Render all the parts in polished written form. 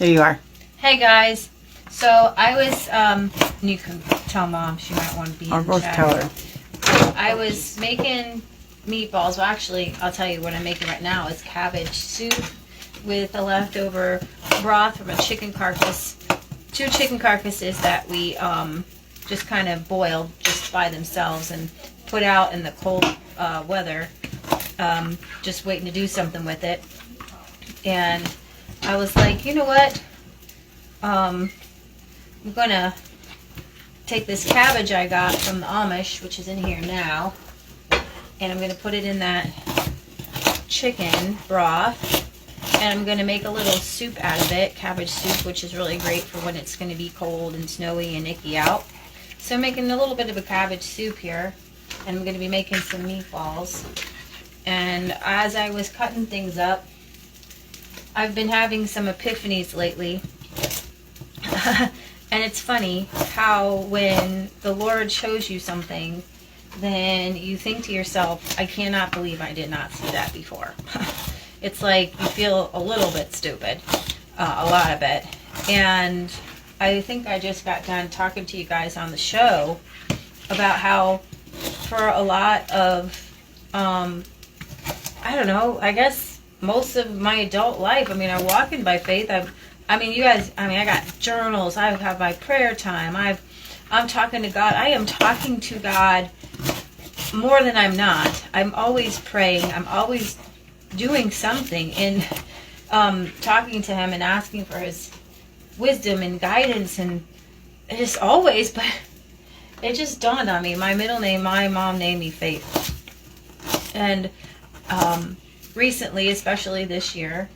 There you are. Hey guys. So I was, you can tell Mom she might want to be I'll in the both chat. tell her. I was making meatballs. Well, actually, I'll tell you what I'm making right now is cabbage soup with a leftover broth from a chicken carcass. 2 chicken carcasses that we just kind of boiled just by themselves and put out in the cold weather. Just waiting to do something with it. And I was like, you know what? I'm going to take this cabbage I got from the Amish, which is in here now, and I'm going to put it in that chicken broth, and I'm going to make a little soup out of it, cabbage soup, which is really great for when it's going to be cold and snowy and icky out. So I'm making a little bit of a cabbage soup here, and I'm going to be making some meatballs. And as I was cutting things up, I've been having some epiphanies lately. And it's funny how when the Lord shows you something, then you think to yourself, I cannot believe I did not see that before. It's like you feel a little bit stupid, a lot of it. And I think I just got done talking to you guys on the show about how for a lot of, I don't know, I guess most of my adult life, I mean, I'm walking by faith. You guys, I got journals. I have my prayer time. I'm talking to God. I am talking to God more than I'm not. I'm always praying. I'm always doing something in talking to Him and asking for His wisdom and guidance, and just always. But it just dawned on me. My middle name, my mom named me Faith, and recently, especially this year,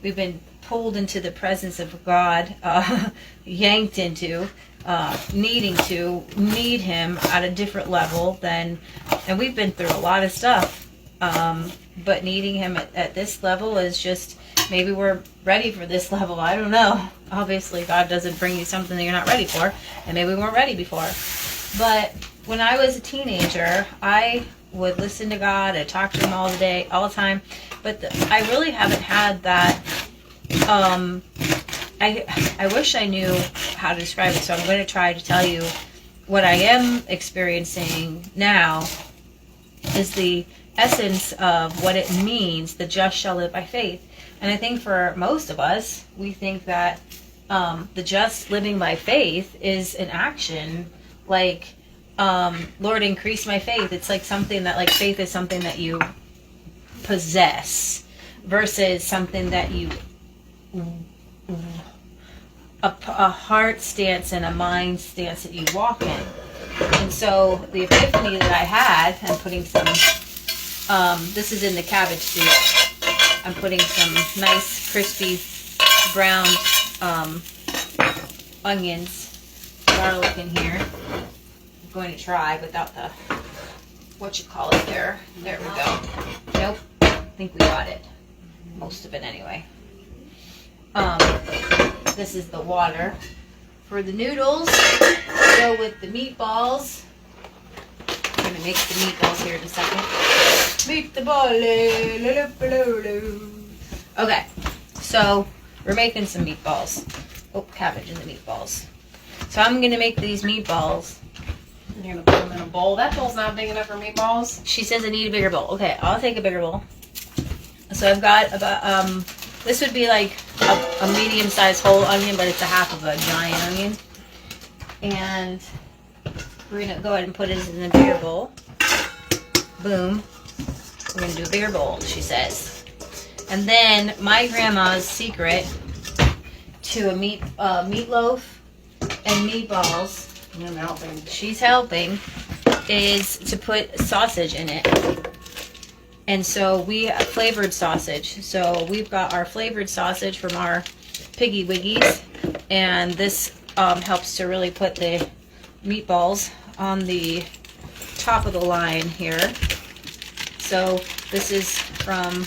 we've been pulled into the presence of God, yanked into, needing to need Him at a different level than, and we've been through a lot of stuff, but needing Him at this level is just, maybe we're ready for this level, I don't know. Obviously, God doesn't bring you something that you're not ready for, and maybe we weren't ready before. But when I was a teenager, I would listen to God, I talked to Him all the time, but I really haven't had that. I wish I knew how to describe it, so I'm going to try to tell you what I am experiencing now is the essence of what it means, the just shall live by faith. And I think for most of us, we think that the just living by faith is an action, like, Lord, increase my faith. It's like something that, like, faith is something that you possess versus something that you a heart stance and a mind stance that you walk in. And so the epiphany that I had, I'm putting some, this is in the cabbage soup. I'm putting some nice crispy brown onions, garlic in here. I'm going to try without the, there. There we go. Nope, I think we got it. Most of it anyway. This is the water for the noodles. Go with the meatballs. I'm going to make the meatballs here in a second. Meatball. Okay, so we're making some meatballs. Oh, cabbage in the meatballs. So I'm going to make these meatballs. You're going to put them in a bowl. That bowl's not big enough for meatballs. She says I need a bigger bowl. Okay, I'll take a bigger bowl. So I've got about, this would be like a medium-sized whole onion, but it's a half of a giant onion. And we're going to go ahead and put it in a bigger bowl. Boom. We're going to do a bigger bowl, she says. And then my grandma's secret to a meatloaf and meatballs, I'm helping. she's helping, is to put sausage in it. And so we have flavored sausage. So we've got our flavored sausage from our Piggy Wiggies. And this helps to really put the meatballs on the top of the line here. So this is from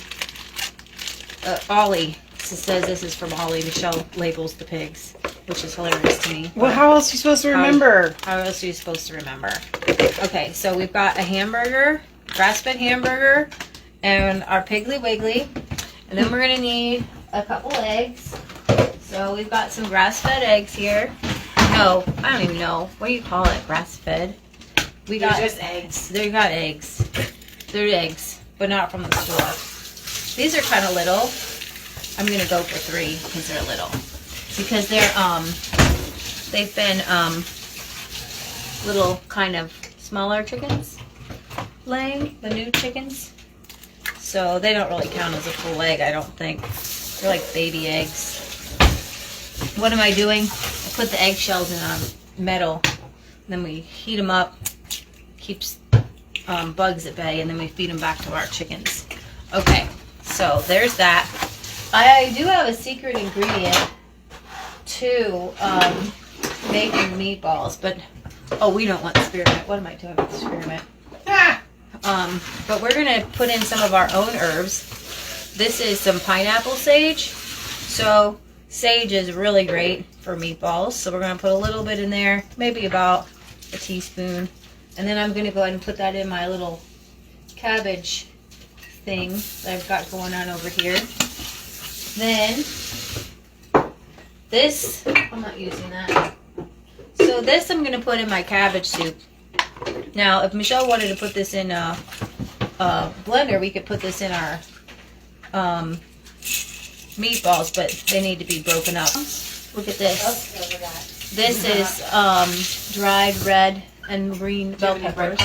Ollie. It says this is from Ollie. Michelle labels the pigs, which is hilarious to me. Well, how else are you supposed to remember? How else are you supposed to remember? Okay, so we've got a hamburger, grass-fed hamburger, and our Piggly Wiggly. And then we're going to need a couple eggs. So we've got some grass-fed eggs here. No, I don't even know. What do you call it? Grass-fed? We got just eggs. They got eggs. They're eggs, but not from the store. These are kind of little. I'm gonna go for 3 because they're little. Because they've been little kind of smaller chickens laying, the new chickens. So they don't really count as a full egg, I don't think. They're like baby eggs. What am I doing? I put the eggshells in metal, then we heat them up, keeps bugs at bay, and then we feed them back to our chickens. Okay, so there's that. I do have a secret ingredient to making meatballs, but we don't want spearmint. What am I doing with spearmint? But we're gonna put in some of our own herbs. This is some pineapple sage. So sage is really great for meatballs. So we're gonna put a little bit in there, maybe about a teaspoon. And then I'm gonna go ahead and put that in my little cabbage thing that I've got going on over here. Then this, I'm not using that. So this I'm gonna put in my cabbage soup. Now, if Michelle wanted to put this in a blender, we could put this in our meatballs, but they need to be broken up. Look at this. This is dried red and green bell peppers.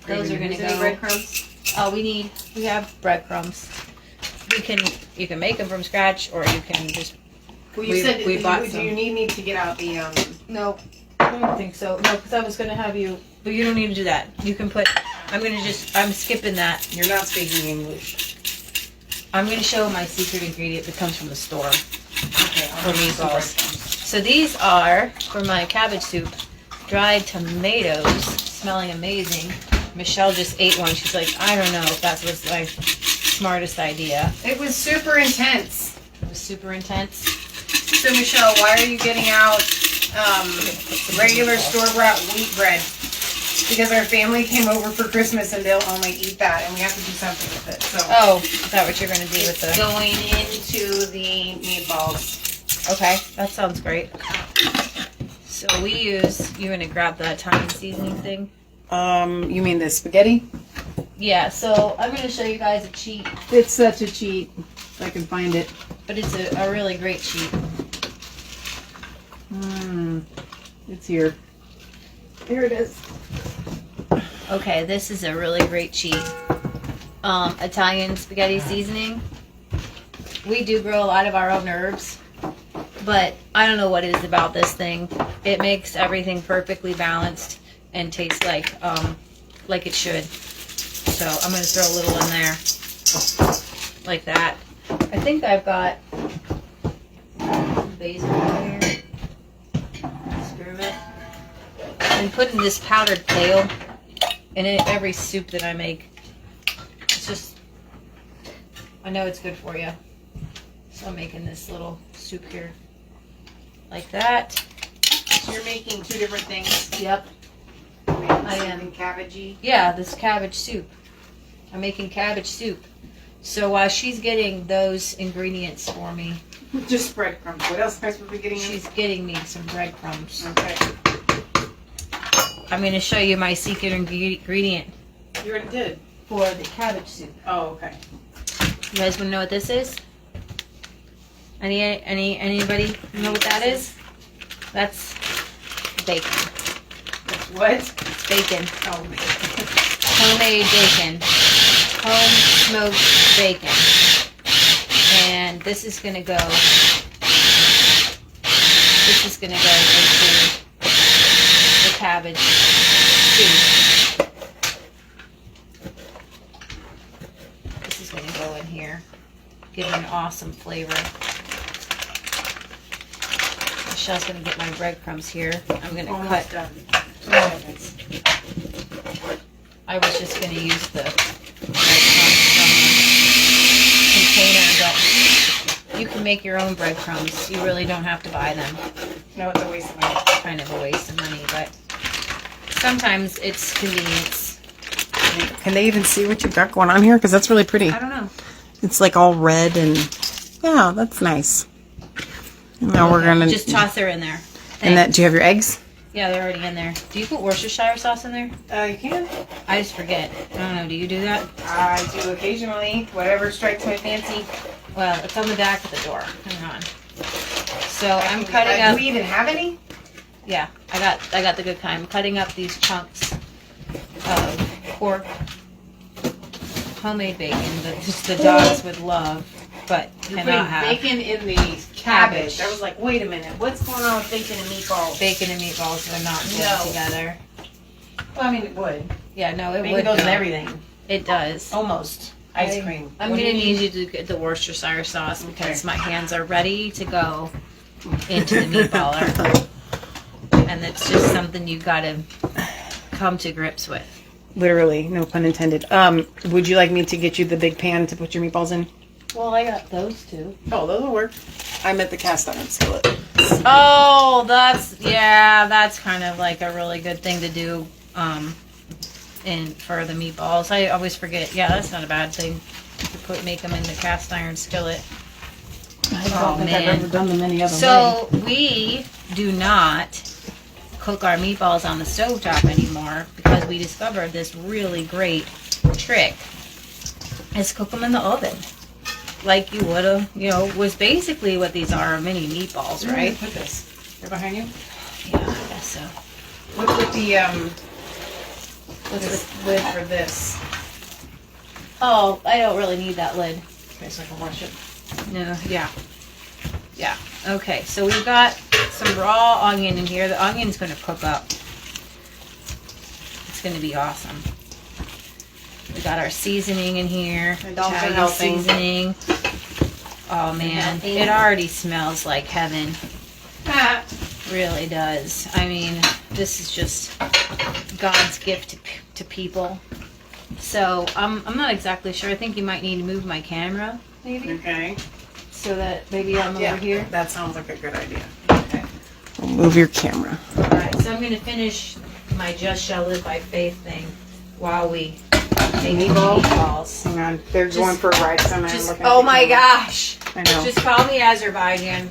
Those are gonna go. Breadcrumbs. We have breadcrumbs. You can make them from scratch, or you can just. Well, you said do you need me to get out the No, I don't think so. No, because I was gonna have you, but you don't need to do that. You can put. I'm skipping that. You're not speaking English. I'm gonna show my secret ingredient that comes from the store Okay. for meatballs. So these are for my cabbage soup. Dried tomatoes, smelling amazing. Michelle just ate one. She's like, I don't know if that was my smartest idea. It was super intense. It was super intense. So Michelle, why are you getting out regular store-bought wheat bread? Because our family came over for Christmas and they'll only eat that, and we have to do something with it. So Is that what you're gonna do with the? going into the meatballs. Okay, that sounds great. So you're gonna grab the Italian seasoning thing? You mean the spaghetti? Yeah, so I'm gonna show you guys a cheat, It's such a cheat. If I can find it. but it's a really great cheat. It's here. Here it is. Okay, this is a really great cheat. Italian spaghetti seasoning. We do grow a lot of our own herbs, but I don't know what it is about this thing. It makes everything perfectly balanced and tastes like it should. So I'm gonna throw a little in there, like that. I think I've got basil in here, spearmint, and putting this powdered kale in every soup that I make. It's just, I know it's good for you. So I'm making this little soup here, like that. So you're making 2 different things. Yep. I am. am cabbagey. Yeah, this cabbage soup. I'm making cabbage soup. So while she's getting those ingredients for me, Just breadcrumbs. What else am I supposed to be getting? she's getting me some breadcrumbs. Okay. I'm going to show you my secret ingredient You already did. for the cabbage soup. Oh, okay. You guys want to know what this is? Anybody know what that is? That's bacon. What? It's bacon. Oh, man. Homemade bacon. Home smoked bacon. And this is gonna go into the cabbage soup. This is gonna go in here. Give it an awesome flavor. Michelle's gonna get my breadcrumbs here. I'm gonna Almost cut. done. I was just going to use the breadcrumbs from the container, but you can make your own breadcrumbs. You really don't have to buy them. No, it's a waste of money. Kind of a waste of money, but sometimes it's convenience. Can they even see what you've got going on here? Because that's really pretty. I don't know. It's like all red and yeah, that's nice. Now we're gonna Just toss her in there. And that, do you have your eggs? Yeah, they're already in there. Do you put Worcestershire sauce in there? You can. I just forget. I don't know. Do you do that? I do occasionally. Whatever strikes my fancy. Well, it's on the back of the door. Hang on. So I'm cutting Do up. we even have any? Yeah, I got the good kind. I'm cutting up these chunks of pork, homemade bacon. The dogs would love, but You're cannot putting have. bacon in the cabbage. I was like, wait a minute. What's going on with bacon and meatballs? Bacon and meatballs are not No. going together. Well, I mean, it would. Yeah, no, it Bacon would goes go. in everything. It does. Almost. Ice cream. I'm What do gonna you need you to get the Worcestershire sauce because Okay. my hands are ready to go into the meatballer, and it's just something you gotta come to grips with. Literally, no pun intended. Would you like me to get you the big pan to put your meatballs in? Well, I got those two. Oh, those will work. I meant the cast iron skillet. Oh, that's kind of like a really good thing to do, for the meatballs. I always forget. Yeah, that's not a bad thing. To make them in the cast iron skillet. I don't think I've ever done them any other way. So we do not cook our meatballs on the stovetop anymore because we discovered this really great trick. Is cook them in the oven. Like you would have, was basically what these are, mini meatballs, Where right? did I put this? They're behind you? Yeah, I guess so. What's with the, what's the lid for this? Oh, I don't really need that lid. Okay, so I can wash it. No, yeah. Yeah. Okay, so we've got some raw onion in here. The onion's going to cook up. It's going to be awesome. We got our seasoning in here. My dogs are Italian helping. seasoning. Oh man, helping. it already smells like heaven. Ah. Really does. I mean, this is just God's gift to people. So I'm not exactly sure. I think you might need to move my camera, maybe, Okay. so that maybe I'm over here. That sounds like a good idea. Okay. Move your camera. All right. So I'm gonna finish my Just Shall Live by Faith thing while we make Meatballs? meatballs. Hang on. They're going for a ride, so I'm looking at Oh the my camera. gosh! I know. Just call me Azerbaijan.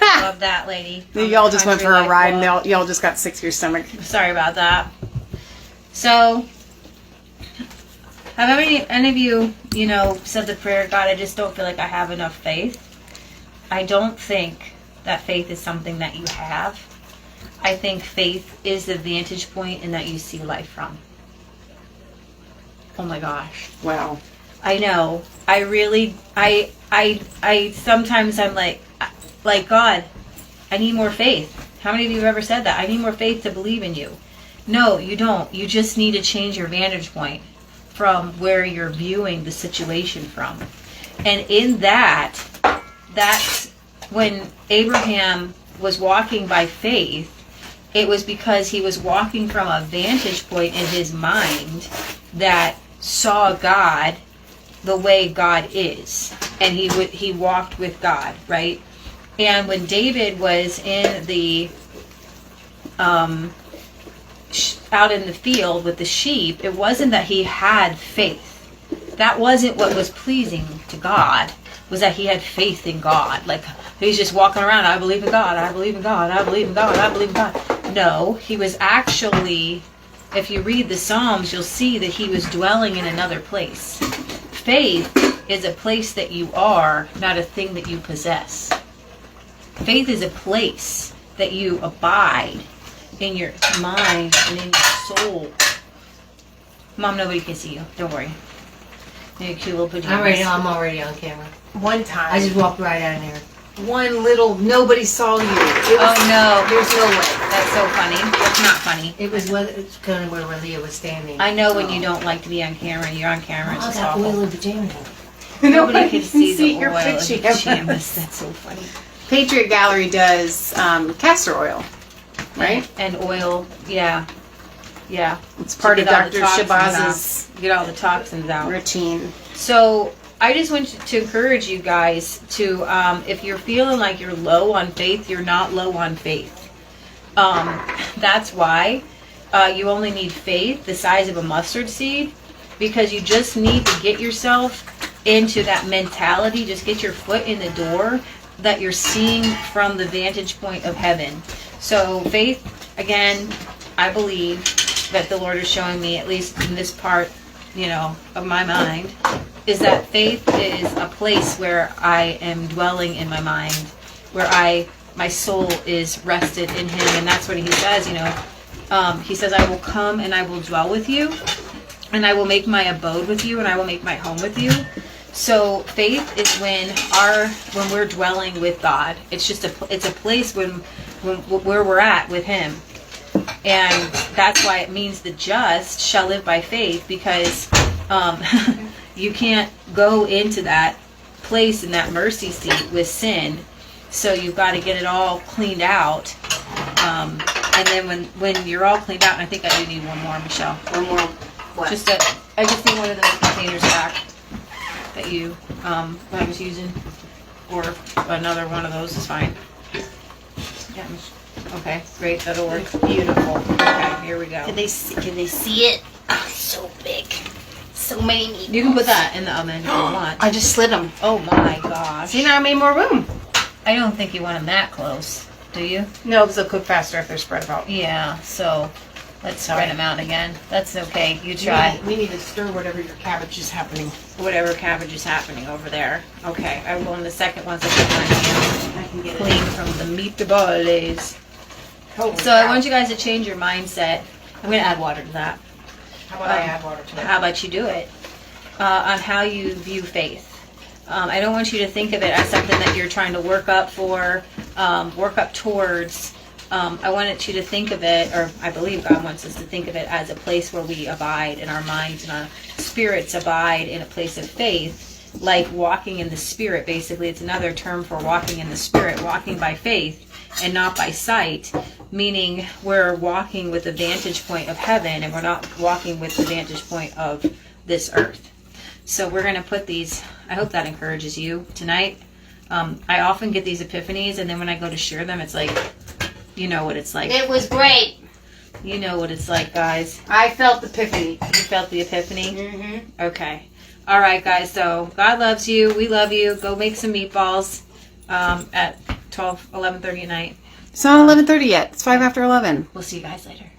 Love that lady. Y'all just went for a Country ride and life y'all just got sick to your stomach. love. Sorry about that. So, have any of you, said the prayer, God, I just don't feel like I have enough faith? I don't think that faith is something that you have. I think faith is the vantage point in that you see life from. Oh my gosh. Wow. I know. I really, I sometimes I'm like, God, I need more faith. How many of you have ever said that? I need more faith to believe in you. No, you don't. You just need to change your vantage point from where you're viewing the situation from. And in that's when Abraham was walking by faith, it was because he was walking from a vantage point in his mind that saw God the way God is. And he walked with God, right? And when David was in the out in the field with the sheep, it wasn't that he had faith. That wasn't what was pleasing to God, was that he had faith in God. Like, he's just walking around, I believe in God, I believe in God, I believe in God, I believe in God. No, he was actually, if you read the Psalms, you'll see that he was dwelling in another place. Faith is a place that you are, not a thing that you possess. Faith is a place that you abide in your mind and in your soul. Mom, nobody can see you. Don't worry. Maybe a cute little pajamas. I'm already on camera. One time. I just walked right out of there. one little, nobody saw you. It was, Oh no. There's no way. That's so funny. That's not funny. It was it's kind of where Leah was standing. I know when you don't like to be on camera and you're on camera. It's I just got awful. oil in pajamas. Nobody can see the your oil in pajamas. pajamas. That's so funny. Patriot Gallery does castor oil, right? And oil, yeah. Yeah. It's part of Get all the Dr. toxins Shabaz's Get all the toxins out. routine. So I just want to encourage you guys to, if you're feeling like you're low on faith, you're not low on faith. That's why you only need faith the size of a mustard seed, because you just need to get yourself into that mentality. Just get your foot in the door that you're seeing from the vantage point of heaven. So faith, again, I believe that the Lord is showing me, at least in this part, of my mind, is that faith is a place where I am dwelling in my mind, where my soul is rested in Him. And that's what He says, He says, I will come and I will dwell with you, and I will make my abode with you, and I will make my home with you. So faith is when we're dwelling with God. It's a place where we're at with Him. And that's why it means the just shall live by faith, because you can't go into that place in that mercy seat with sin. So you've got to get it all cleaned out. And then when you're all cleaned out, and I think I do need one more, Michelle. One more. What? I just need one of those containers back that I was using, or another one of those is fine. Yeah. Okay, great. That'll work. Beautiful. Okay, here we go. Can they see it? Oh, it's so big. So many meatballs. You can put that in the oven if you want. I just slid them. Oh my gosh. See, now I made more room. I don't think you want them that close, do you? No, because they'll cook faster if they're spread out. Yeah, so let's spread them out again. That's okay. You try. We need to stir whatever your cabbage is happening. Whatever cabbage is happening over there. Okay, I will in the second once I get my I can get clean from the meatballs. So I want you guys to change your mindset. I'm going to add water to that. How about I add water to it? How about you do it? On how you view faith. I don't want you to think of it as something that you're trying to work up towards. I wanted you to think of it, or I believe God wants us to think of it as a place where we abide in our minds and our spirits abide in a place of faith, like walking in the Spirit. Basically, it's another term for walking in the Spirit, walking by faith and not by sight, meaning we're walking with the vantage point of heaven and we're not walking with the vantage point of this earth. So we're going to put these, I hope that encourages you tonight. I often get these epiphanies, and then when I go to share them, it's like, you know what it's like. It was great. You know what it's like, guys. I felt the epiphany. You felt the epiphany? Mm-hmm. Okay. All right, guys. So God loves you. We love you. Go make some meatballs at 11:30 at night. It's not 11:30 yet. It's 5 after 11. We'll see you guys later.